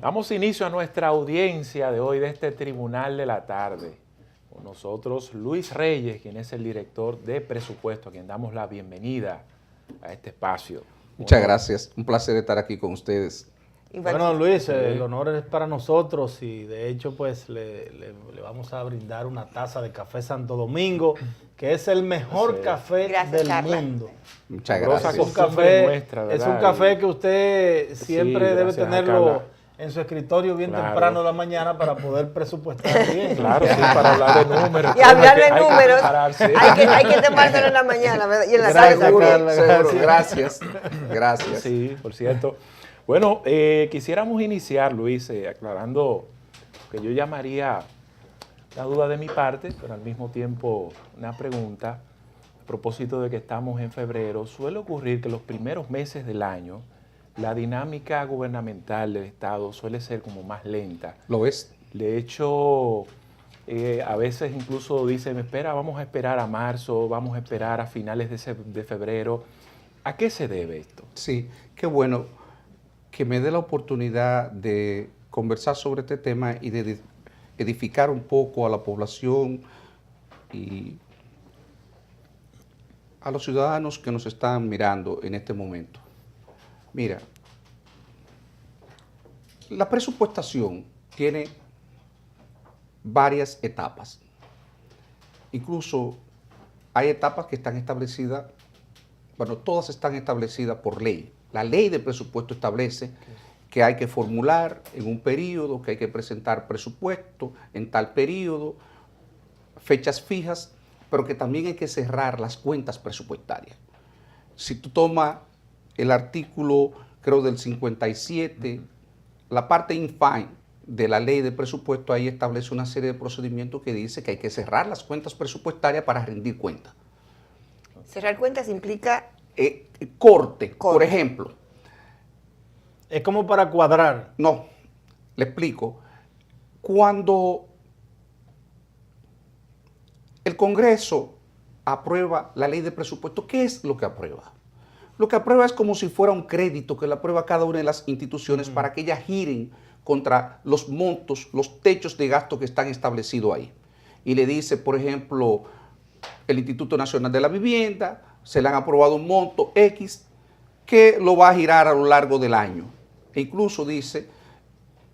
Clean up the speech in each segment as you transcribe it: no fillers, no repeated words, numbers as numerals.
Damos inicio a nuestra audiencia de hoy de este Tribunal de la Tarde. Con nosotros Luis Reyes, quien es el director de presupuesto, a quien damos la bienvenida a este espacio. Muchas gracias, un placer estar aquí con ustedes. Bueno, Luis, el honor es para nosotros y de hecho pues le vamos a brindar una taza de café Santo Domingo, que es el mejor café del mundo. Muchas gracias. Es un café que usted siempre debe tenerlo en su escritorio bien temprano de la mañana para poder presupuestar bien. Claro, sí, para hablar de números. Y hablar de números, hay que tomárselo en la mañana, ¿verdad? Y en la tarde. Seguro. Gracias. Sí, por cierto. Bueno, quisiéramos iniciar, Luis, aclarando que yo llamaría la duda de mi parte, pero al mismo tiempo una pregunta a propósito de que estamos en febrero. Suele ocurrir que los primeros meses del año la dinámica gubernamental del Estado suele ser como más lenta. ¿Lo es? De hecho, a veces incluso dicen, vamos a esperar a marzo, vamos a esperar a finales de febrero. ¿A qué se debe esto? Sí, qué bueno que me dé la oportunidad de conversar sobre este tema y de edificar un poco a la población y a los ciudadanos que nos están mirando en este momento. Mira, la presupuestación tiene varias etapas. Incluso hay etapas que están establecidas, bueno, todas están establecidas por ley. La ley de presupuesto establece que hay que formular en un periodo, que hay que presentar presupuesto en tal periodo, fechas fijas, pero que también hay que cerrar las cuentas presupuestarias. Si tú tomas el artículo, creo, del 57, la parte infine de la ley de presupuesto, ahí establece una serie de procedimientos que dice que hay que cerrar las cuentas presupuestarias para rendir cuentas. Cerrar cuentas implica... Corte, por ejemplo. Es como para cuadrar. No, le explico. Cuando el Congreso aprueba la ley de presupuesto, ¿qué es lo que aprueba? Lo que aprueba es como si fuera un crédito que le aprueba cada una de las instituciones para que ellas giren contra los montos, los techos de gasto que están establecidos ahí. Y le dice, por ejemplo, el Instituto Nacional de la Vivienda, se le han aprobado un monto X que lo va a girar a lo largo del año. E incluso dice,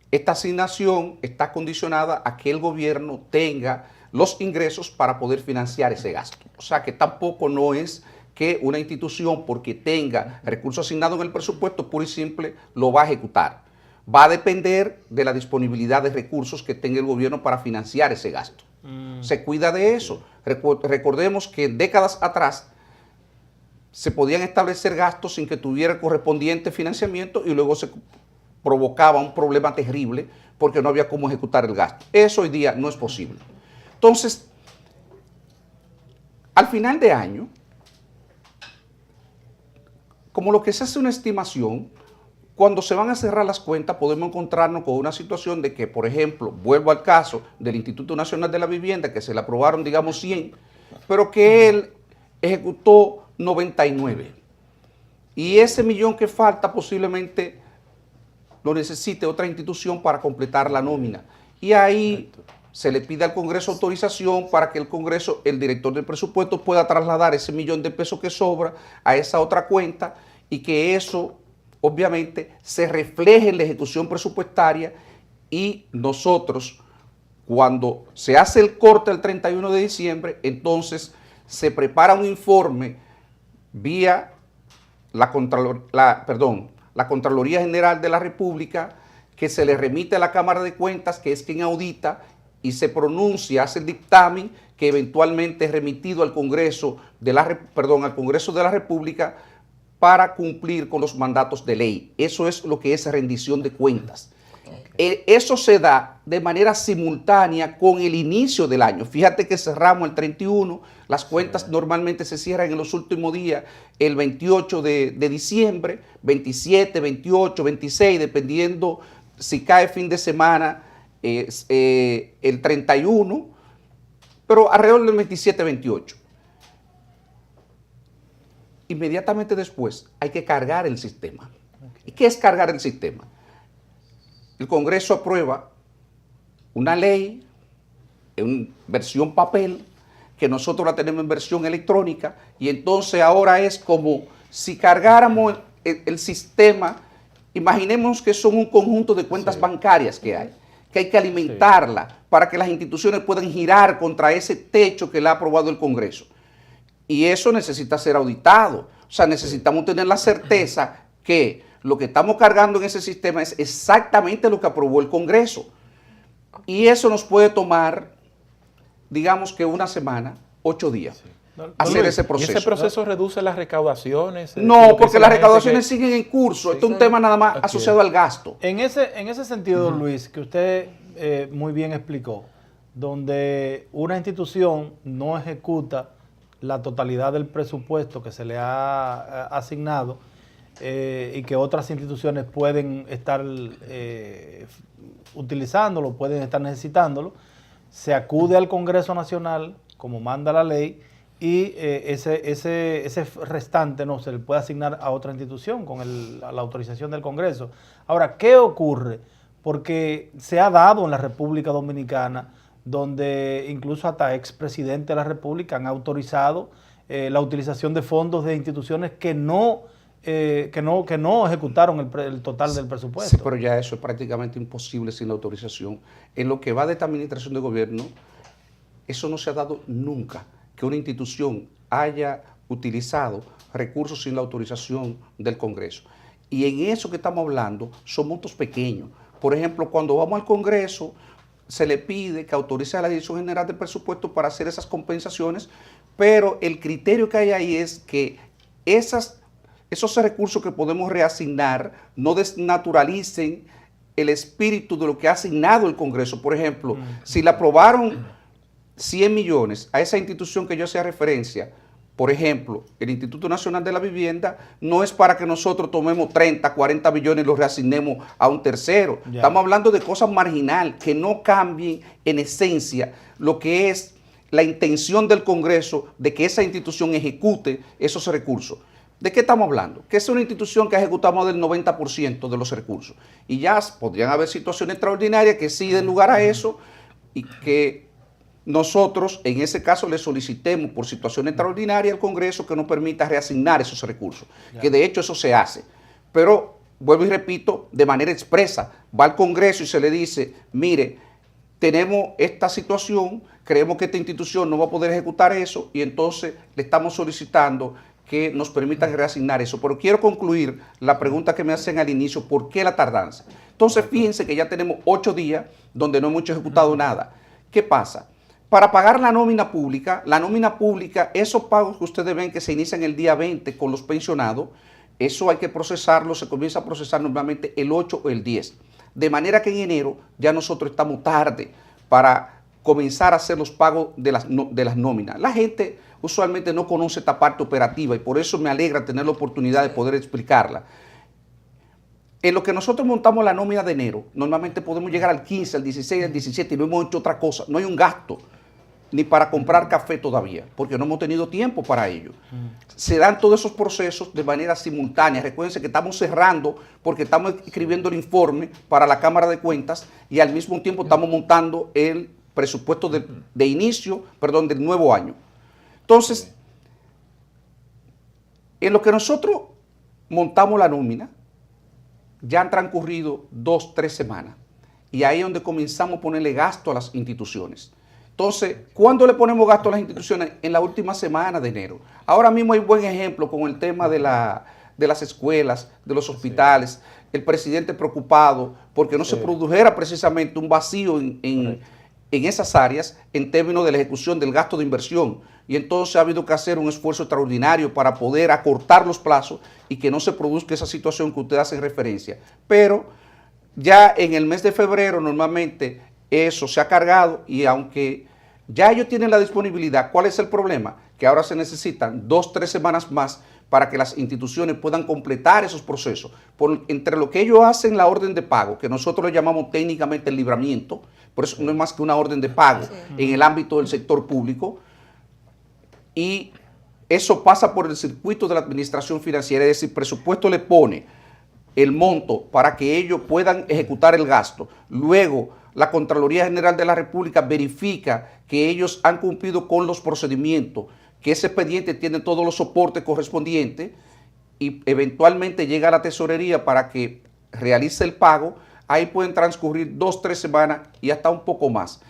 esta asignación está condicionada a que el gobierno tenga los ingresos para poder financiar ese gasto. O sea que tampoco no es que una institución, porque tenga recursos asignados en el presupuesto, puro y simple, lo va a ejecutar. Va a depender de la disponibilidad de recursos que tenga el gobierno para financiar ese gasto. Se cuida de eso. Recordemos que décadas atrás se podían establecer gastos sin que tuviera el correspondiente financiamiento y luego se provocaba un problema terrible porque no había cómo ejecutar el gasto. Eso hoy día no es posible. Entonces, al final de año, como lo que se hace una estimación, cuando se van a cerrar las cuentas podemos encontrarnos con una situación de que, por ejemplo, vuelvo al caso del Instituto Nacional de la Vivienda, que se le aprobaron, digamos, 100, pero que él ejecutó 99. Y ese millón que falta posiblemente lo necesite otra institución para completar la nómina. Y ahí se le pide al Congreso autorización para que el Congreso, el director del presupuesto, pueda trasladar ese millón de pesos que sobra a esa otra cuenta y que eso obviamente se refleje en la ejecución presupuestaria y nosotros, cuando se hace el corte el 31 de diciembre, entonces se prepara un informe vía la Contraloría General de la República que se le remite a la Cámara de Cuentas, que es quien audita, y se pronuncia, hace el dictamen que eventualmente es remitido al Congreso al Congreso de la República para cumplir con los mandatos de ley. Eso es lo que es rendición de cuentas. Eso se da de manera simultánea con el inicio del año. Fíjate que cerramos el 31, las cuentas normalmente se cierran en los últimos días, el 28 de diciembre, 27, 28, 26, dependiendo si cae fin de semana, el 31, pero alrededor del 27, 28. Inmediatamente después hay que cargar el sistema. ¿Y qué es cargar el sistema? el Congreso aprueba una ley en versión papel, que nosotros la tenemos en versión electrónica, y entonces ahora es como si cargáramos el sistema. Imaginemos que son un conjunto de cuentas bancarias que hay que alimentarla para que las instituciones puedan girar contra ese techo que le ha aprobado el Congreso. Y eso necesita ser auditado. O sea, necesitamos tener la certeza que lo que estamos cargando en ese sistema es exactamente lo que aprobó el Congreso. Y eso nos puede tomar, digamos que una semana, 8 días. Hacer ese proceso. ¿Y ese proceso reduce las recaudaciones? No, porque las recaudaciones siguen en curso. Esto es un tema nada más asociado al gasto. En ese sentido, Luis, que usted muy bien explicó, donde una institución no ejecuta la totalidad del presupuesto que se le ha asignado y que otras instituciones pueden estar utilizándolo, pueden estar necesitándolo, se acude al Congreso Nacional, como manda la ley, y ese restante no se le puede asignar a otra institución con la autorización del Congreso. Ahora, ¿qué ocurre? Porque se ha dado en la República Dominicana, donde incluso hasta expresidentes de la República han autorizado la utilización de fondos de instituciones que no ejecutaron el total del presupuesto. Sí, pero ya eso es prácticamente imposible sin la autorización. En lo que va de esta administración de gobierno, eso no se ha dado nunca, que una institución haya utilizado recursos sin la autorización del Congreso. Y en eso que estamos hablando son montos pequeños. Por ejemplo, cuando vamos al Congreso, se le pide que autorice a la Dirección General del Presupuesto para hacer esas compensaciones, pero el criterio que hay ahí es que esos recursos que podemos reasignar no desnaturalicen el espíritu de lo que ha asignado el Congreso. Por ejemplo, si le aprobaron 100 millones a esa institución que yo hacía referencia, por ejemplo, el Instituto Nacional de la Vivienda, no es para que nosotros tomemos 30, 40 millones y los reasignemos a un tercero. Ya. Estamos hablando de cosas marginales que no cambien en esencia lo que es la intención del Congreso de que esa institución ejecute esos recursos. ¿De qué estamos hablando? Que es una institución que ha ejecutado más del 90% de los recursos. Y ya podrían haber situaciones extraordinarias que sí den lugar a eso y que nosotros, en ese caso, le solicitemos por situación extraordinaria al Congreso que nos permita reasignar esos recursos, que de hecho eso se hace. Pero, vuelvo y repito, de manera expresa, va al Congreso y se le dice, mire, tenemos esta situación, creemos que esta institución no va a poder ejecutar eso y entonces le estamos solicitando que nos permitan reasignar eso. Pero quiero concluir la pregunta que me hacen al inicio, ¿por qué la tardanza? Entonces, fíjense que ya tenemos 8 días donde no hemos ejecutado nada. ¿Qué pasa? Para pagar la nómina pública, esos pagos que ustedes ven que se inician el día 20 con los pensionados, eso hay que procesarlo, se comienza a procesar normalmente el 8 o el 10. De manera que en enero ya nosotros estamos tarde para comenzar a hacer los pagos de las nóminas. La gente usualmente no conoce esta parte operativa y por eso me alegra tener la oportunidad de poder explicarla. En lo que nosotros montamos la nómina de enero, normalmente podemos llegar al 15, al 16, al 17 y no hemos hecho otra cosa. No hay un gasto ni para comprar café todavía, porque no hemos tenido tiempo para ello. Se dan todos esos procesos de manera simultánea. Recuérdense que estamos cerrando porque estamos escribiendo el informe para la Cámara de Cuentas y al mismo tiempo estamos montando el presupuesto de inicio, perdón, del nuevo año. Entonces, en lo que nosotros montamos la nómina, ya han transcurrido 2, 3 semanas y ahí es donde comenzamos a ponerle gasto a las instituciones. Entonces, ¿cuándo le ponemos gasto a las instituciones? En la última semana de enero. Ahora mismo hay buen ejemplo con el tema de las escuelas, de los hospitales, el presidente preocupado porque no se produjera precisamente un vacío en esas áreas en términos de la ejecución del gasto de inversión. Y entonces ha habido que hacer un esfuerzo extraordinario para poder acortar los plazos y que no se produzca esa situación que usted hace referencia. Pero ya en el mes de febrero normalmente eso se ha cargado y aunque ya ellos tienen la disponibilidad, ¿cuál es el problema? Que ahora se necesitan 2, 3 semanas más para que las instituciones puedan completar esos procesos. Entre lo que ellos hacen la orden de pago, que nosotros le llamamos técnicamente el libramiento, por eso no es más que una orden de pago en el ámbito del sector público, y eso pasa por el circuito de la administración financiera, es decir, presupuesto le pone el monto para que ellos puedan ejecutar el gasto. Luego, la Contraloría General de la República verifica que ellos han cumplido con los procedimientos, que ese expediente tiene todos los soportes correspondientes y eventualmente llega a la tesorería para que realice el pago. Ahí pueden transcurrir 2, 3 semanas y hasta un poco más.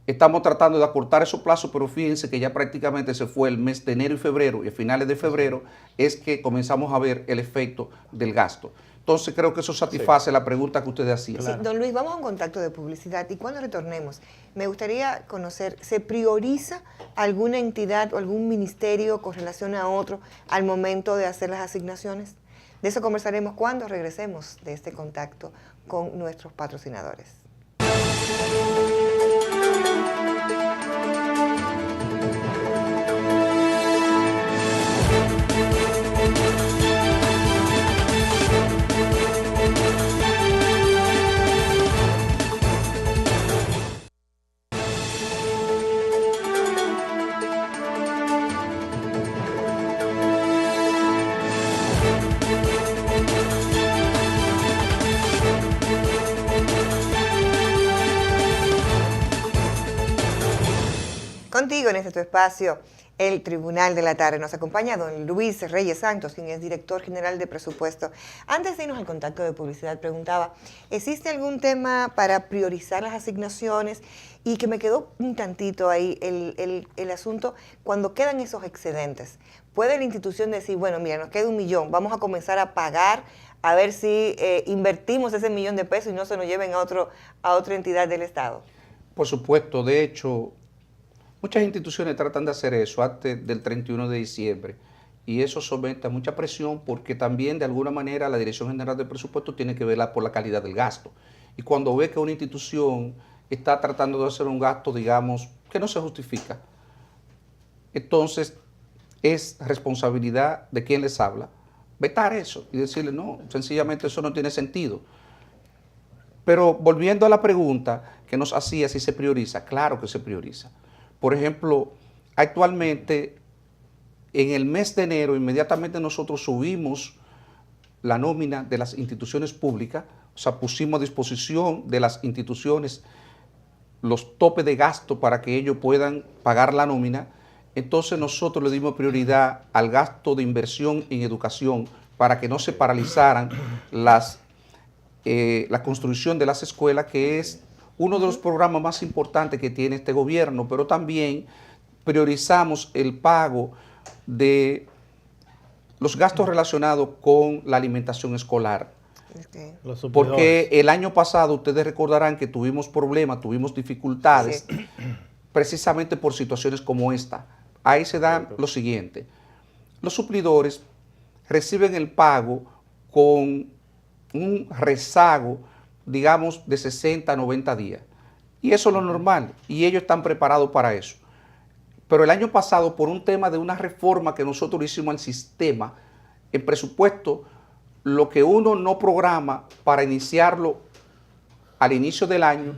Estamos tratando de acortar esos plazos, pero fíjense que ya prácticamente se fue el mes de enero y febrero, y a finales de febrero es que comenzamos a ver el efecto del gasto. Entonces creo que eso satisface la pregunta que ustedes hacían. Sí, don Luis, vamos a un contacto de publicidad y cuando retornemos, me gustaría conocer, ¿se prioriza alguna entidad o algún ministerio con relación a otro al momento de hacer las asignaciones? De eso conversaremos cuando regresemos de este contacto con nuestros patrocinadores. Contigo en este tu espacio, el Tribunal de la Tarde. Nos acompaña don Luis Reyes Santos, quien es director general de presupuesto. Antes de irnos al contacto de publicidad, preguntaba, ¿existe algún tema para priorizar las asignaciones? Y que me quedó un tantito ahí el asunto, cuando quedan esos excedentes, ¿puede la institución decir, bueno, mira, nos queda 1 millón, vamos a comenzar a pagar, a ver si invertimos ese 1 millón de pesos y no se nos lleven a otra entidad del Estado? Por supuesto, de hecho, muchas instituciones tratan de hacer eso antes del 31 de diciembre y eso somete a mucha presión porque también de alguna manera la Dirección General de Presupuesto tiene que velar por la calidad del gasto. Y cuando ve que una institución está tratando de hacer un gasto, digamos, que no se justifica, entonces es responsabilidad de quien les habla vetar eso y decirle, no, sencillamente eso no tiene sentido. Pero volviendo a la pregunta que nos hacía si se prioriza, claro que se prioriza. Por ejemplo, actualmente, en el mes de enero, inmediatamente nosotros subimos la nómina de las instituciones públicas, o sea, pusimos a disposición de las instituciones los topes de gasto para que ellos puedan pagar la nómina. Entonces nosotros le dimos prioridad al gasto de inversión en educación para que no se paralizaran la construcción de las escuelas, que es uno de los programas más importantes que tiene este gobierno, pero también priorizamos el pago de los gastos relacionados con la alimentación escolar. Okay. Porque el año pasado, ustedes recordarán que tuvimos problemas, tuvimos dificultades, sí, precisamente por situaciones como esta. Ahí se da lo siguiente. Los suplidores reciben el pago con un rezago, digamos, de 60 a 90 días. Y eso es lo normal, y ellos están preparados para eso. Pero el año pasado, por un tema de una reforma que nosotros hicimos al sistema, en presupuesto, lo que uno no programa para iniciarlo al inicio del año,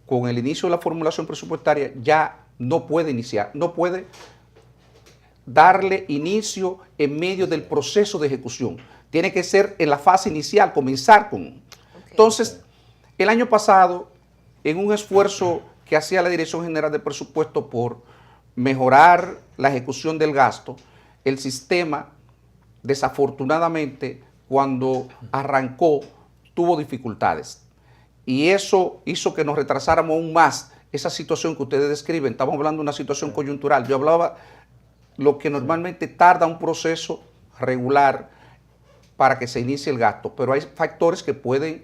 con el inicio de la formulación presupuestaria, ya no puede iniciar, no puede darle inicio en medio del proceso de ejecución. Tiene que ser en la fase inicial, comenzar con. Okay. Entonces, el año pasado, en un esfuerzo que hacía la Dirección General de Presupuesto por mejorar la ejecución del gasto, el sistema, desafortunadamente, cuando arrancó, tuvo dificultades. Y eso hizo que nos retrasáramos aún más esa situación que ustedes describen. Estamos hablando de una situación coyuntural. Yo hablaba lo que normalmente tarda un proceso regular para que se inicie el gasto, pero hay factores que pueden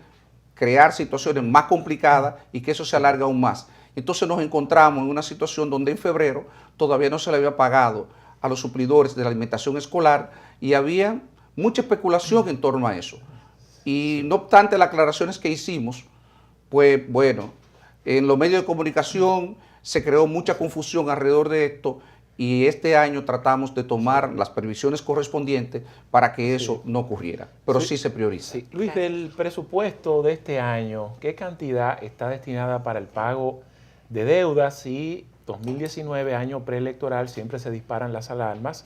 crear situaciones más complicadas y que eso se alarga aún más. Entonces nos encontramos en una situación donde en febrero todavía no se le había pagado a los suplidores de la alimentación escolar y había mucha especulación en torno a eso. Y no obstante las aclaraciones que hicimos, pues bueno, en los medios de comunicación se creó mucha confusión alrededor de esto y este año tratamos de tomar las previsiones correspondientes para que eso no ocurriera, pero sí se prioriza. Sí. Luis, del presupuesto de este año, ¿qué cantidad está destinada para el pago de deudas? Si 2019, año preelectoral, siempre se disparan las alarmas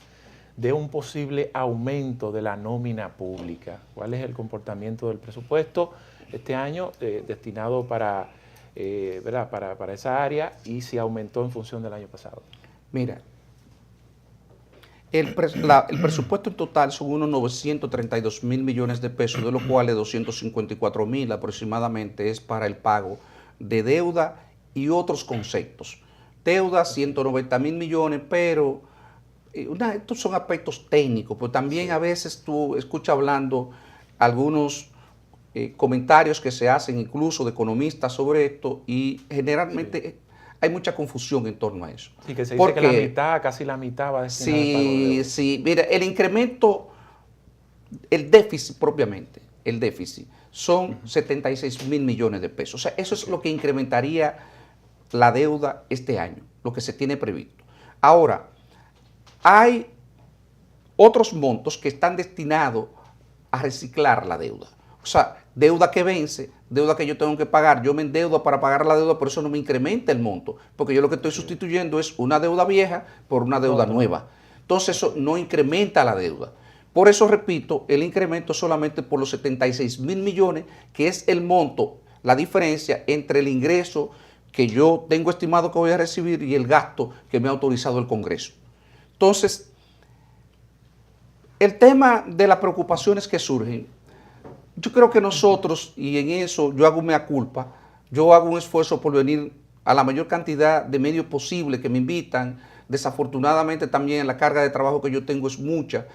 de un posible aumento de la nómina pública. ¿Cuál es el comportamiento del presupuesto este año destinado para, ¿verdad? para esa área y si aumentó en función del año pasado? Mira, el presupuesto en total son unos 932 mil millones de pesos, de los cuales 254 mil aproximadamente es para el pago de deuda y otros conceptos. Deuda, 190 mil millones, pero estos son aspectos técnicos, pero también a veces tú escuchas hablando algunos comentarios que se hacen incluso de economistas sobre esto y generalmente hay mucha confusión en torno a eso. Sí, que se dice que la mitad, casi la mitad va destinada al pago de deuda. Sí, mira, el incremento, el déficit propiamente, el déficit, son 76 mil millones de pesos. O sea, eso es lo que incrementaría la deuda este año, lo que se tiene previsto. Ahora, hay otros montos que están destinados a reciclar la deuda. O sea, deuda que vence, deuda que yo tengo que pagar, yo me endeudo para pagar la deuda, por eso no me incrementa el monto, porque yo lo que estoy sustituyendo es una deuda vieja por una deuda nueva. Entonces eso no incrementa la deuda. Por eso, repito, el incremento solamente por los 76 mil millones, que es el monto, la diferencia entre el ingreso que yo tengo estimado que voy a recibir y el gasto que me ha autorizado el Congreso. Entonces, el tema de las preocupaciones que surgen, yo creo que nosotros, y en eso yo hago mea culpa, yo hago un esfuerzo por venir a la mayor cantidad de medios posible que me invitan. Desafortunadamente también la carga de trabajo que yo tengo es mucha.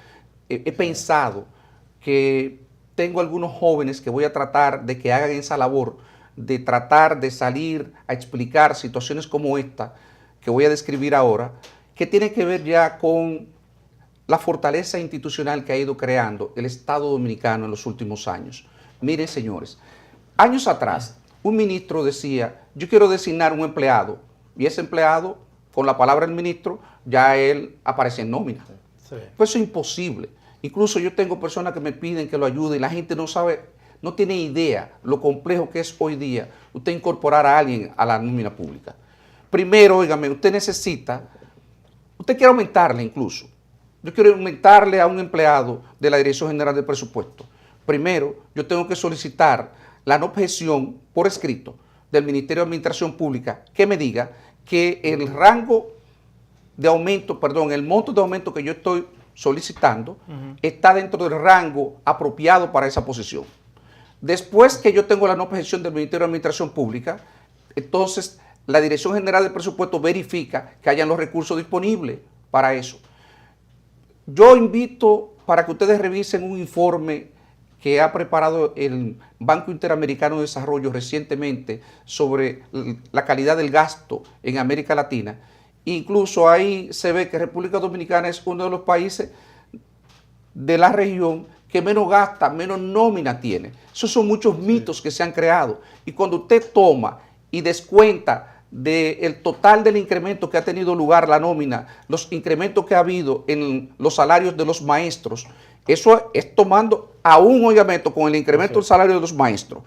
He pensado que tengo algunos jóvenes que voy a tratar de que hagan esa labor, de tratar de salir a explicar situaciones como esta que voy a describir ahora, que tiene que ver ya con la fortaleza institucional que ha ido creando el Estado Dominicano en los últimos años. Miren, señores, años atrás, un ministro decía, yo quiero designar un empleado, y ese empleado, con la palabra del ministro, ya él aparece en nómina. Sí. Pues eso es imposible. Incluso yo tengo personas que me piden que lo ayude y la gente no sabe, no tiene idea lo complejo que es hoy día usted incorporar a alguien a la nómina pública. Primero, óigame, usted quiere aumentarle incluso. Yo quiero aumentarle a un empleado de la Dirección General de Presupuesto. Primero, yo tengo que solicitar la no objeción por escrito del Ministerio de Administración Pública que me diga que el rango de aumento, perdón, el monto de aumento que yo estoy solicitando está dentro del rango apropiado para esa posición. Después que yo tengo la no objeción del Ministerio de Administración Pública, entonces la Dirección General de Presupuesto verifica que hayan los recursos disponibles para eso. Yo invito para que ustedes revisen un informe que ha preparado el Banco Interamericano de Desarrollo recientemente sobre la calidad del gasto en América Latina. Incluso ahí se ve que República Dominicana es uno de los países de la región que menos gasta, menos nómina tiene. Esos son muchos mitos que se han creado. Y cuando usted toma y descuenta del total del incremento que ha tenido lugar la nómina, los incrementos que ha habido en los salarios de los maestros, eso es tomando aún, óigame, con el incremento del salario de los maestros,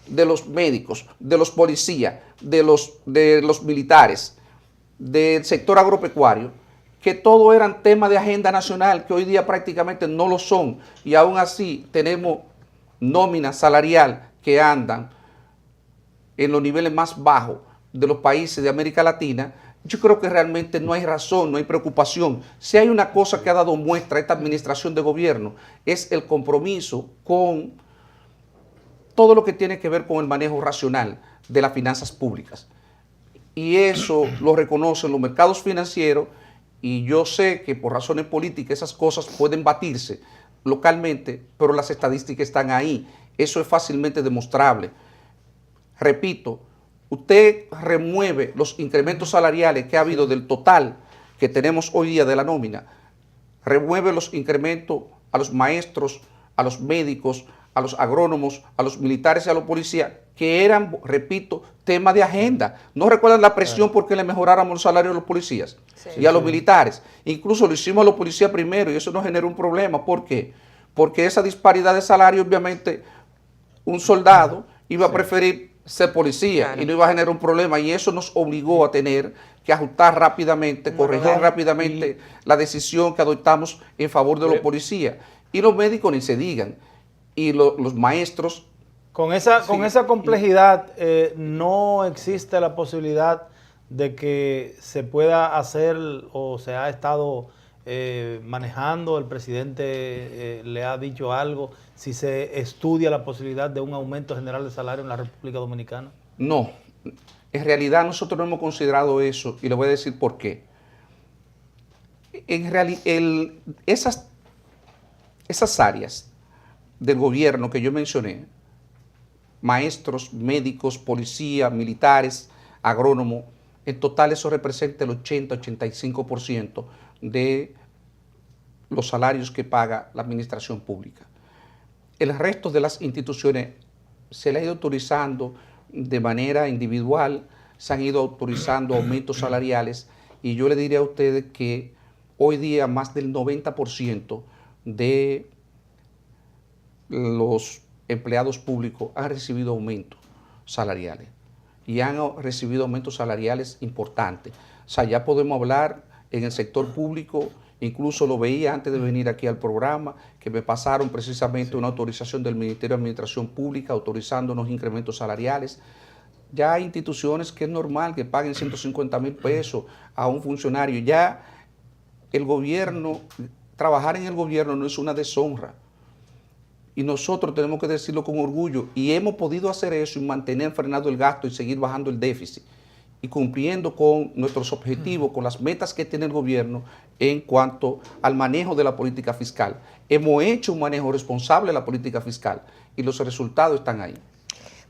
de los médicos, de los policías, de los militares, del sector agropecuario, que todo eran temas de agenda nacional, que hoy día prácticamente no lo son, y aún así tenemos nómina salarial que andan en los niveles más bajos de los países de América Latina. Yo creo que realmente no hay razón, no hay preocupación. Si hay una cosa que ha dado muestra a esta administración de gobierno, es el compromiso con todo lo que tiene que ver con el manejo racional de las finanzas públicas. Y eso lo reconocen los mercados financieros, y yo sé que por razones políticas esas cosas pueden batirse localmente, pero las estadísticas están ahí. Eso es fácilmente demostrable. Repito, usted remueve los incrementos salariales que ha habido del total que tenemos hoy día de la nómina, remueve los incrementos a los maestros, a los médicos, a los agrónomos, a los militares y a los policías, que eran, repito, temas de agenda. ¿No recuerdan la presión porque le mejoráramos los salarios a los policías y a los militares? Incluso lo hicimos a los policías primero y eso nos generó un problema. ¿Por qué? Porque esa disparidad de salario, obviamente, un soldado iba a preferir ser policía y no iba a generar un problema, y eso nos obligó a tener que ajustar rápidamente, corregir Claro. rápidamente la decisión que adoptamos en favor de los policías. Y los médicos ni se digan. Y los maestros. Con esa complejidad, no existe la posibilidad de que se pueda hacer o se ha estado manejando, el presidente le ha dicho algo, si se estudia la posibilidad de un aumento general de salario en la República Dominicana. No, en realidad nosotros no hemos considerado eso y le voy a decir por qué. En realidad, esas áreas del gobierno que yo mencioné, maestros, médicos, policías, militares, agrónomos, en total eso representa el 80-85% de los salarios que paga la administración pública. El resto de las instituciones se le ha ido autorizando de manera individual, se han ido autorizando aumentos salariales y yo le diría a ustedes que hoy día más del 90% de los empleados públicos han recibido aumentos salariales y han recibido aumentos salariales importantes. O sea, ya podemos hablar en el sector público, incluso lo veía antes de venir aquí al programa, que me pasaron precisamente una autorización del Ministerio de Administración Pública autorizando unos incrementos salariales. Ya hay instituciones que es normal que paguen 150,000 pesos a un funcionario. Ya el gobierno, trabajar en el gobierno no es una deshonra. Y nosotros tenemos que decirlo con orgullo. Y hemos podido hacer eso y mantener frenado el gasto y seguir bajando el déficit. Y cumpliendo con nuestros objetivos, con las metas que tiene el gobierno en cuanto al manejo de la política fiscal. Hemos hecho un manejo responsable de la política fiscal y los resultados están ahí.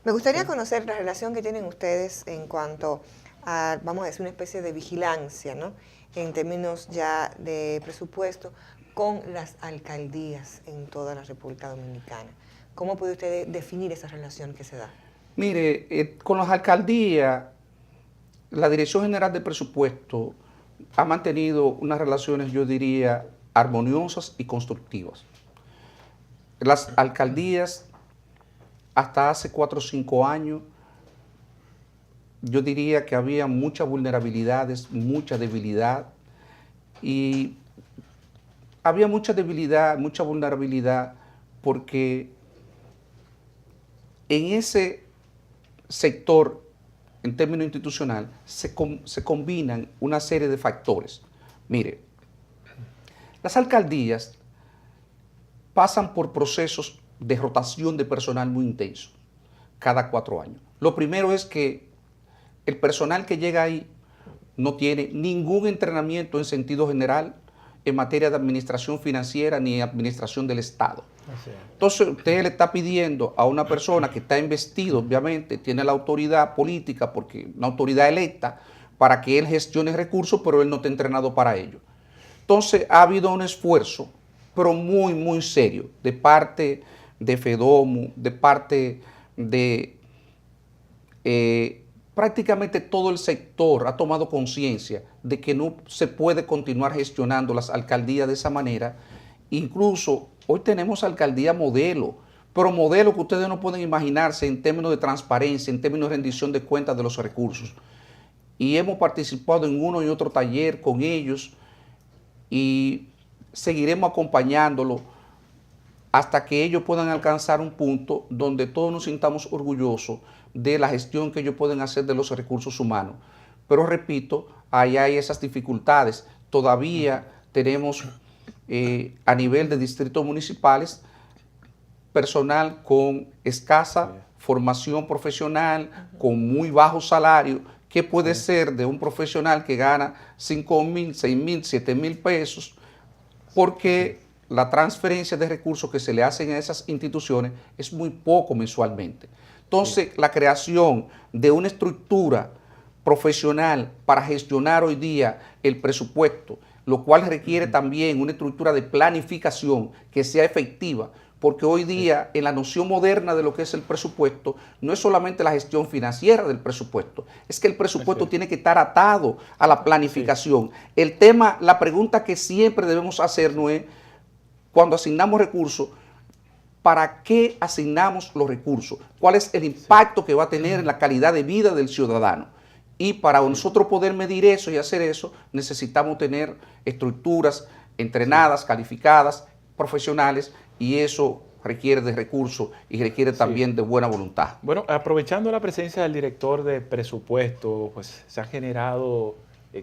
Me gustaría conocer la relación que tienen ustedes en cuanto a, vamos a decir, una especie de vigilancia, ¿no? En términos ya de presupuesto, con las alcaldías en toda la República Dominicana. ¿Cómo puede usted definir esa relación que se da? Mire, con las alcaldías, la Dirección General de Presupuesto ha mantenido unas relaciones, yo diría, armoniosas y constructivas. Las alcaldías, hasta hace 4 o 5 años, yo diría que había muchas vulnerabilidades, mucha debilidad, y había mucha debilidad, mucha vulnerabilidad, porque en ese sector, en términos institucional, se combinan una serie de factores. Mire, las alcaldías pasan por procesos de rotación de personal muy intensos, cada 4 años. Lo primero es que el personal que llega ahí no tiene ningún entrenamiento en sentido general en materia de administración financiera ni administración del Estado. Entonces, usted le está pidiendo a una persona que está investido, obviamente, tiene la autoridad política, porque una autoridad electa, para que él gestione recursos, pero él no está entrenado para ello. Entonces, ha habido un esfuerzo, pero muy, muy serio, de parte de FEDOMU, de parte de prácticamente todo el sector ha tomado conciencia de que no se puede continuar gestionando las alcaldías de esa manera. Incluso hoy tenemos alcaldía modelo, pero modelo que ustedes no pueden imaginarse en términos de transparencia, en términos de rendición de cuentas de los recursos. Y hemos participado en uno y otro taller con ellos y seguiremos acompañándolo hasta que ellos puedan alcanzar un punto donde todos nos sintamos orgullosos de la gestión que ellos pueden hacer de los recursos humanos. Pero repito, ahí hay esas dificultades. Todavía tenemos a nivel de distritos municipales personal con escasa formación profesional, con muy bajo salario, que puede ser de un profesional que gana 5,000, 6,000, 7,000 pesos, porque la transferencia de recursos que se le hacen a esas instituciones es muy poco mensualmente. Entonces, la creación de una estructura profesional para gestionar hoy día el presupuesto, lo cual requiere también una estructura de planificación que sea efectiva, porque hoy día en la noción moderna de lo que es el presupuesto, no es solamente la gestión financiera del presupuesto, es que el presupuesto tiene que estar atado a la planificación. El tema, la pregunta que siempre debemos hacernos es, cuando asignamos recursos, ¿para qué asignamos los recursos? ¿Cuál es el impacto que va a tener en la calidad de vida del ciudadano? Y para nosotros poder medir eso y hacer eso, necesitamos tener estructuras entrenadas, calificadas, profesionales, y eso requiere de recursos y requiere también de buena voluntad. Bueno, aprovechando la presencia del director de presupuesto, pues se han generado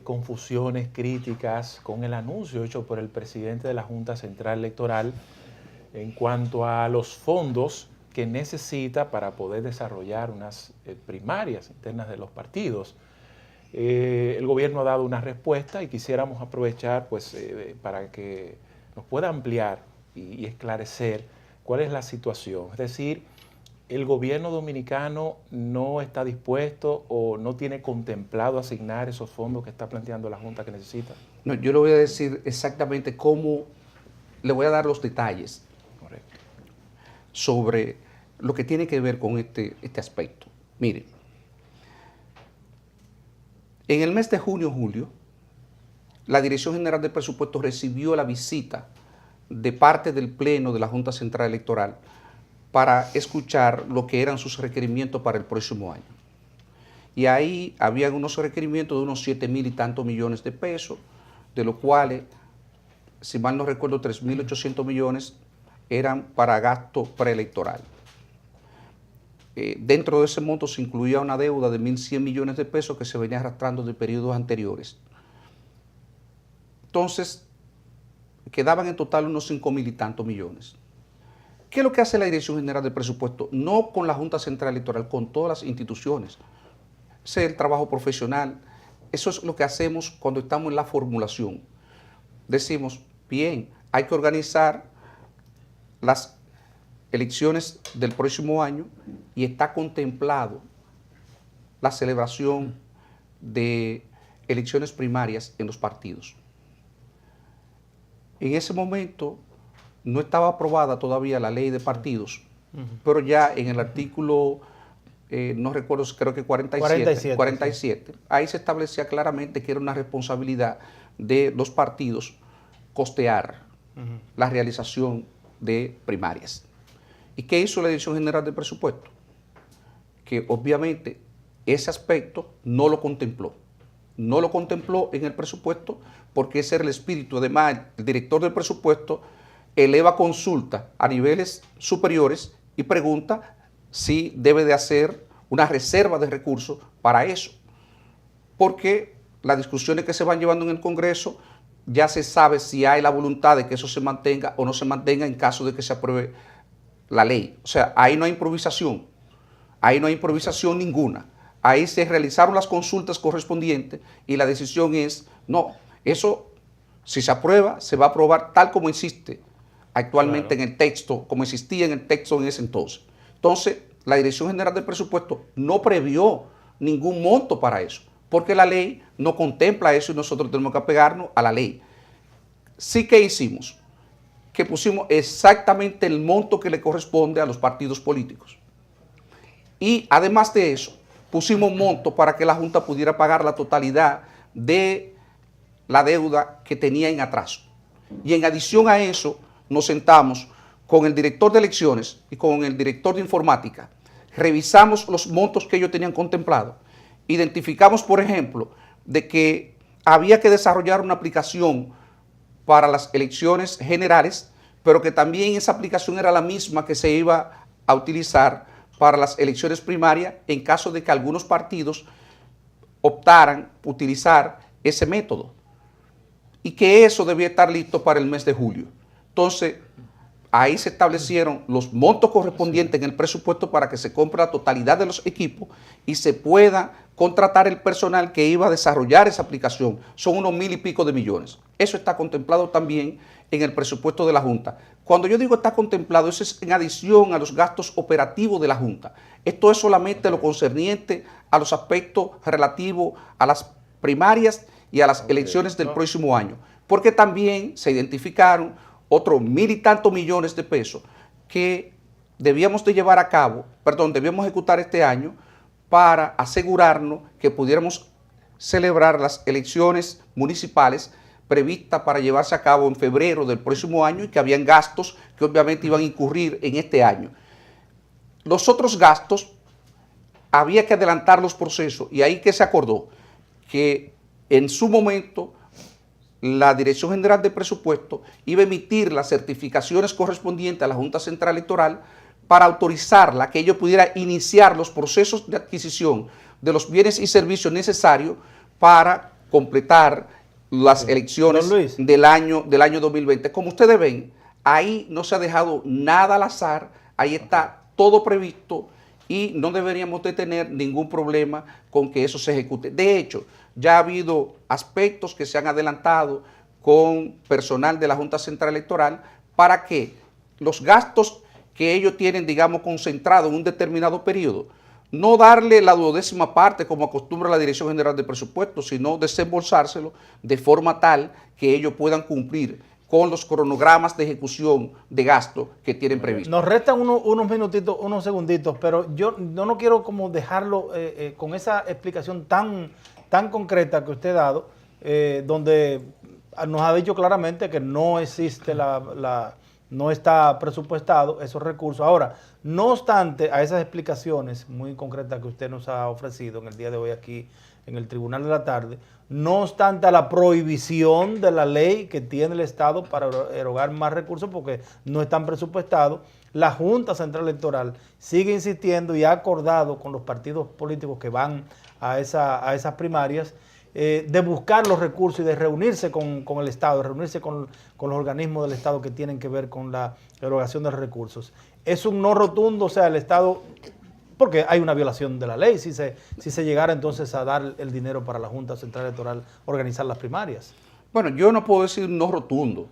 confusiones, críticas con el anuncio hecho por el presidente de la Junta Central Electoral en cuanto a los fondos que necesita para poder desarrollar unas primarias internas de los partidos. El gobierno ha dado una respuesta y quisiéramos aprovechar pues, para que nos pueda ampliar y esclarecer cuál es la situación. Es decir, el gobierno dominicano no está dispuesto o no tiene contemplado asignar esos fondos que está planteando la Junta que necesita. No, yo le voy a decir exactamente cómo, le voy a dar los detalles. Correcto. Sobre lo que tiene que ver con este aspecto. Miren, en el mes de junio-julio, la Dirección General de Presupuestos recibió la visita de parte del Pleno de la Junta Central Electoral para escuchar lo que eran sus requerimientos para el próximo año. Y ahí habían unos requerimientos de unos 7,000 y tantos millones de pesos, de los cuales, si mal no recuerdo, 3,800 millones eran para gasto preelectoral. Dentro de ese monto se incluía una deuda de 1,100 millones de pesos que se venía arrastrando de periodos anteriores. Entonces, quedaban en total unos 5,000 y tantos millones. ¿Qué es lo que hace la Dirección General de Presupuesto? No con la Junta Central Electoral, con todas las instituciones. Ese es el trabajo profesional. Eso es lo que hacemos cuando estamos en la formulación. Decimos, bien, hay que organizar las elecciones del próximo año y está contemplado la celebración de elecciones primarias en los partidos. En ese momento no estaba aprobada todavía la ley de partidos, pero ya en el artículo, no recuerdo, creo que 47, ahí se establecía claramente que era una responsabilidad de los partidos costear la realización de primarias. ¿Y qué hizo la Dirección General de Presupuesto? Que obviamente ese aspecto no lo contempló. No lo contempló en el presupuesto porque ese era el espíritu. Además, el director del presupuesto eleva consulta a niveles superiores y pregunta si debe de hacer una reserva de recursos para eso. Porque las discusiones que se van llevando en el Congreso ya se sabe si hay la voluntad de que eso se mantenga o no se mantenga en caso de que se apruebe la ley. O sea, ahí no hay improvisación. Ahí no hay improvisación ninguna. Ahí se realizaron las consultas correspondientes y la decisión es, no, eso si se aprueba, se va a aprobar tal como existe actualmente en el texto, como existía en el texto en ese entonces. Entonces, la Dirección General del Presupuesto no previó ningún monto para eso, porque la ley no contempla eso y nosotros tenemos que apegarnos a la ley. Sí que hicimos, que pusimos exactamente el monto que le corresponde a los partidos políticos. Y además de eso, pusimos monto para que la Junta pudiera pagar la totalidad de la deuda que tenía en atraso. Y en adición a eso, nos sentamos con el director de elecciones y con el director de informática, revisamos los montos que ellos tenían contemplado, identificamos, por ejemplo, de que había que desarrollar una aplicación para las elecciones generales, pero que también esa aplicación era la misma que se iba a utilizar para las elecciones primarias en caso de que algunos partidos optaran por utilizar ese método y que eso debía estar listo para el mes de julio. Entonces, ahí se establecieron los montos correspondientes en el presupuesto para que se compre la totalidad de los equipos y se pueda contratar el personal que iba a desarrollar esa aplicación. Son unos 1,000 y pico de millones. Eso está contemplado también en el presupuesto de la Junta. Cuando yo digo está contemplado, eso es en adición a los gastos operativos de la Junta. Esto es solamente lo concerniente a los aspectos relativos a las primarias y a las elecciones del próximo año. Porque también se identificaron otros 1,000 y tantos millones de pesos que debíamos de llevar a cabo, debíamos ejecutar este año para asegurarnos que pudiéramos celebrar las elecciones municipales previstas para llevarse a cabo en febrero del próximo año y que habían gastos que obviamente iban a incurrir en este año. Los otros gastos había que adelantar los procesos y ahí que se acordó que en su momento la Dirección General de Presupuesto iba a emitir las certificaciones correspondientes a la Junta Central Electoral para autorizarla que ellos pudieran iniciar los procesos de adquisición de los bienes y servicios necesarios para completar las elecciones del año 2020. Como ustedes ven, ahí no se ha dejado nada al azar, ahí está todo previsto y no deberíamos de tener ningún problema con que eso se ejecute. De hecho, ya ha habido aspectos que se han adelantado con personal de la Junta Central Electoral para que los gastos que ellos tienen, digamos, concentrados en un determinado periodo, no darle la 12ª parte como acostumbra la Dirección General de Presupuestos, sino desembolsárselo de forma tal que ellos puedan cumplir con los cronogramas de ejecución de gasto que tienen previsto. Nos restan unos minutitos, unos segunditos, pero yo no quiero como dejarlo con esa explicación tan concreta que usted ha dado, donde nos ha dicho claramente que no existe no está presupuestado esos recursos. Ahora, no obstante a esas explicaciones muy concretas que usted nos ha ofrecido en el día de hoy aquí en el Tribunal de la Tarde, no obstante a la prohibición de la ley que tiene el Estado para erogar más recursos porque no están presupuestados, la Junta Central Electoral sigue insistiendo y ha acordado con los partidos políticos que van a esas primarias de buscar los recursos y de reunirse con el Estado, de reunirse con los organismos del Estado que tienen que ver con la erogación de los recursos. Es un no rotundo, o sea, el Estado, porque hay una violación de la ley si se llegara entonces a dar el dinero para la Junta Central Electoral organizar las primarias. Bueno, yo no puedo decir no rotundo,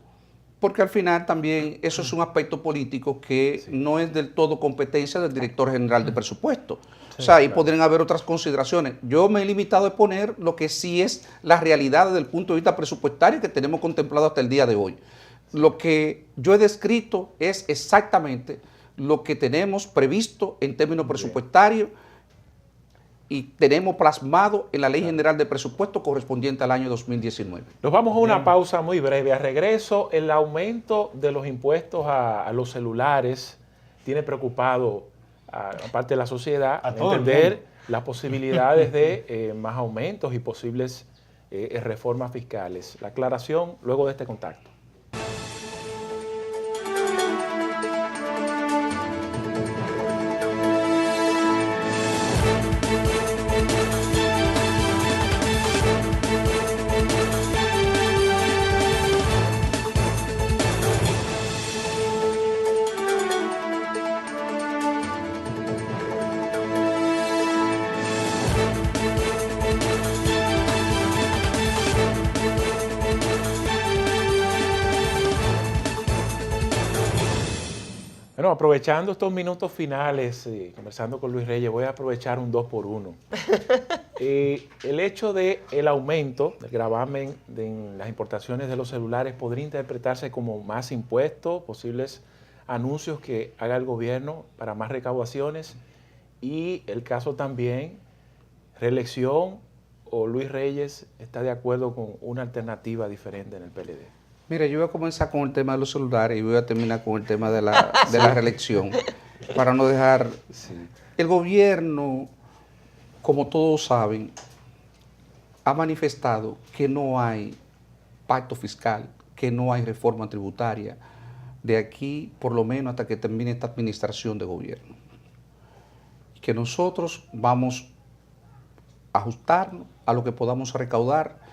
porque al final también eso es un aspecto político que no es del todo competencia del director general de presupuesto. O sea, ahí podrían haber otras consideraciones. Yo me he limitado a poner lo que sí es la realidad desde el punto de vista presupuestario que tenemos contemplado hasta el día de hoy. Lo que yo he descrito es exactamente lo que tenemos previsto en términos presupuestarios y tenemos plasmado en la Ley General de Presupuesto correspondiente al año 2019. Nos vamos a una pausa muy breve. A regreso, el aumento de los impuestos a los celulares tiene preocupado a parte de la sociedad a entender las posibilidades de más aumentos y posibles reformas fiscales. La aclaración luego de este contacto. Bueno, aprovechando estos minutos finales, conversando con Luis Reyes, voy a aprovechar un 2x1. El hecho del aumento del gravamen en las importaciones de los celulares podría interpretarse como más impuestos, posibles anuncios que haga el gobierno para más recaudaciones y el caso también, reelección o Luis Reyes está de acuerdo con una alternativa diferente en el PLD. Mira, yo voy a comenzar con el tema de los celulares y voy a terminar con el tema de la reelección, para no dejar... Sí. El gobierno, como todos saben, ha manifestado que no hay pacto fiscal, que no hay reforma tributaria, de aquí por lo menos hasta que termine esta administración de gobierno. Que nosotros vamos a ajustarnos a lo que podamos recaudar,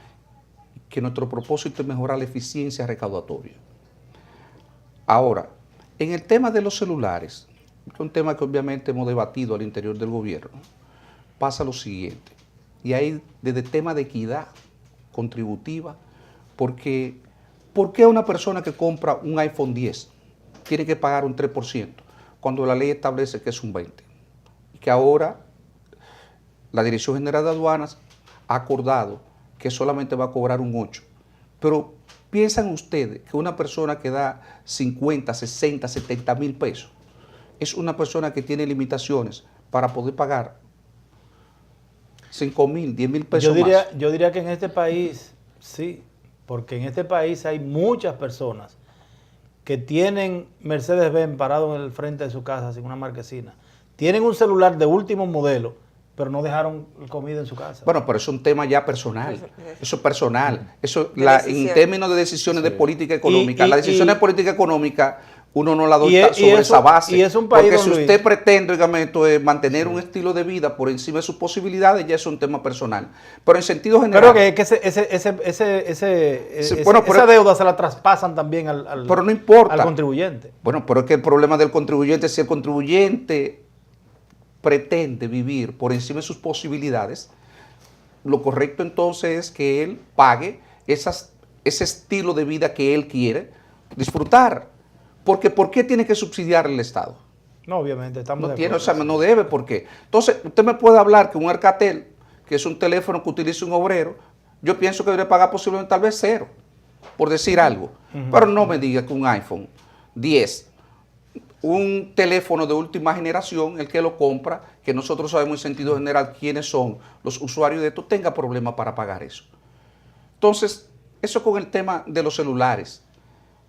que nuestro propósito es mejorar la eficiencia recaudatoria. Ahora, en el tema de los celulares, que es un tema que obviamente hemos debatido al interior del gobierno, pasa lo siguiente, y hay desde tema de equidad contributiva, porque ¿por qué una persona que compra un iPhone 10 tiene que pagar un 3%, cuando la ley establece que es un 20%? Y que ahora la Dirección General de Aduanas ha acordado que solamente va a cobrar un 8%. Pero ¿piensan ustedes que una persona que da 50, 60, 70 mil pesos es una persona que tiene limitaciones para poder pagar 5 mil, 10 mil pesos más? Yo diría que en este país, sí, porque en este país hay muchas personas que tienen Mercedes-Benz parado en el frente de su casa sin una marquesina, tienen un celular de último modelo pero no dejaron comida en su casa. Bueno, pero eso es un tema ya personal. Eso es personal. Eso, en términos de decisiones de política económica, las decisiones de política económica uno no la adopta sobre esa base. Y es un país, porque si usted pretende, dígame, mantener un estilo de vida por encima de sus posibilidades, ya es un tema personal. Pero en sentido general... Pero que esa deuda se la traspasan también pero no importa. al contribuyente. Bueno, pero es que el problema del contribuyente, si el contribuyente pretende vivir por encima de sus posibilidades, lo correcto entonces es que él pague ese estilo de vida que él quiere disfrutar. Porque ¿por qué tiene que subsidiar el Estado? No, obviamente, estamos no de tiene, acuerdo. o sea, no debe, ¿por qué? Entonces, usted me puede hablar que un Alcatel, que es un teléfono que utiliza un obrero, yo pienso que debe pagar posiblemente tal vez 0, por decir algo. Pero no me diga que un iPhone 10, un teléfono de última generación, el que lo compra, que nosotros sabemos en sentido general quiénes son los usuarios de esto, tenga problemas para pagar eso. Entonces, eso con el tema de los celulares.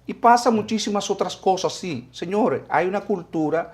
Y pasa muchísimas otras cosas, sí. Señores, hay una cultura,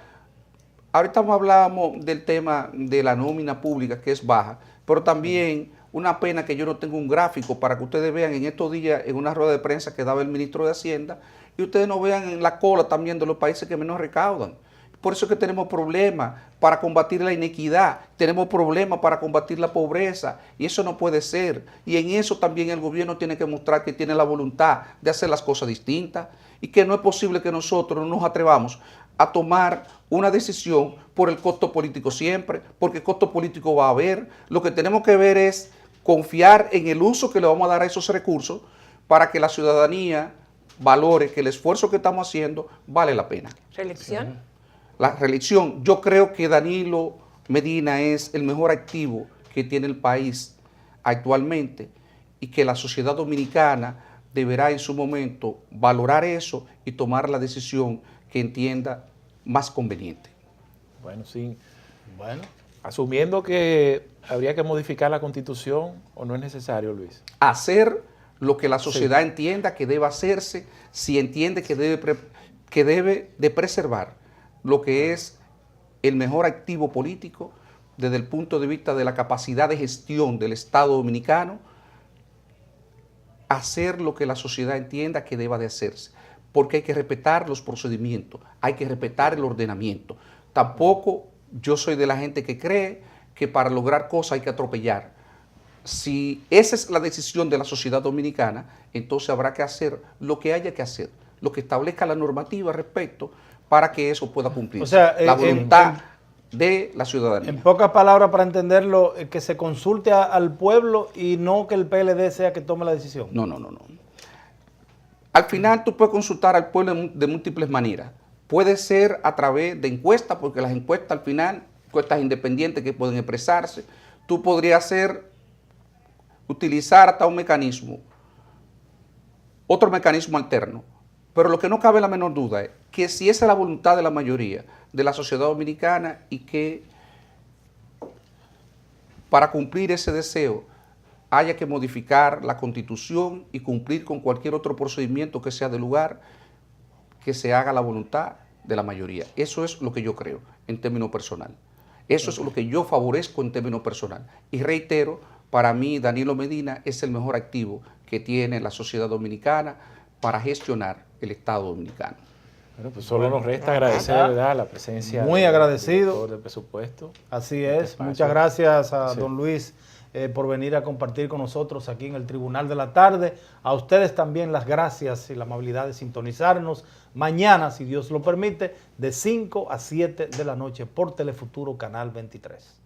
ahorita hablábamos del tema de la nómina pública que es baja, pero también una pena que yo no tengo un gráfico para que ustedes vean en estos días en una rueda de prensa que daba el ministro de Hacienda y ustedes no vean en la cola también de los países que menos recaudan. Por eso es que tenemos problemas para combatir la inequidad, tenemos problemas para combatir la pobreza y eso no puede ser. Y en eso también el gobierno tiene que mostrar que tiene la voluntad de hacer las cosas distintas y que no es posible que nosotros no nos atrevamos a tomar una decisión por el costo político siempre, porque costo político va a haber. Lo que tenemos que ver es confiar en el uso que le vamos a dar a esos recursos para que la ciudadanía valore que el esfuerzo que estamos haciendo vale la pena. ¿Reelección? Sí. La reelección, yo creo que Danilo Medina es el mejor activo que tiene el país actualmente y que la sociedad dominicana deberá en su momento valorar eso y tomar la decisión que entienda más conveniente. Bueno, sí. Bueno. Asumiendo que habría que modificar la Constitución o no es necesario, Luis. Hacer lo que la sociedad entienda que debe hacerse, si entiende que debe de preservar lo que es el mejor activo político desde el punto de vista de la capacidad de gestión del Estado dominicano, hacer lo que la sociedad entienda que deba de hacerse, porque hay que respetar los procedimientos, hay que respetar el ordenamiento. Tampoco yo soy de la gente que cree que para lograr cosas hay que atropellar. Si esa es la decisión de la sociedad dominicana, entonces habrá que hacer lo que haya que hacer, lo que establezca la normativa respecto para que eso pueda cumplirse. O sea, la voluntad de la ciudadanía. En pocas palabras, para entenderlo, que se consulte al pueblo y no que el PLD sea que tome la decisión. No. Al final tú puedes consultar al pueblo de múltiples maneras. Puede ser a través de encuestas, porque las encuestas al final, encuestas independientes que pueden expresarse. Tú podrías utilizar hasta un mecanismo, otro mecanismo alterno. Pero lo que no cabe la menor duda es que si esa es la voluntad de la mayoría de la sociedad dominicana y que para cumplir ese deseo haya que modificar la Constitución y cumplir con cualquier otro procedimiento que sea de lugar, que se haga la voluntad de la mayoría. Eso es lo que yo creo en términos personal. Eso es lo que yo favorezco en términos personal. Y reitero, para mí Danilo Medina es el mejor activo que tiene la sociedad dominicana para gestionar el Estado dominicano. Bueno, pues solo nos resta agradecer, ¿verdad?, la presencia Muy agradecido. del director de presupuesto. Así es. espacio. Muchas gracias a Sí. don Luis por venir a compartir con nosotros aquí en el Tribunal de la Tarde. A ustedes también las gracias y la amabilidad de sintonizarnos mañana, si Dios lo permite, de 5 a 7 de la noche por Telefuturo Canal 23.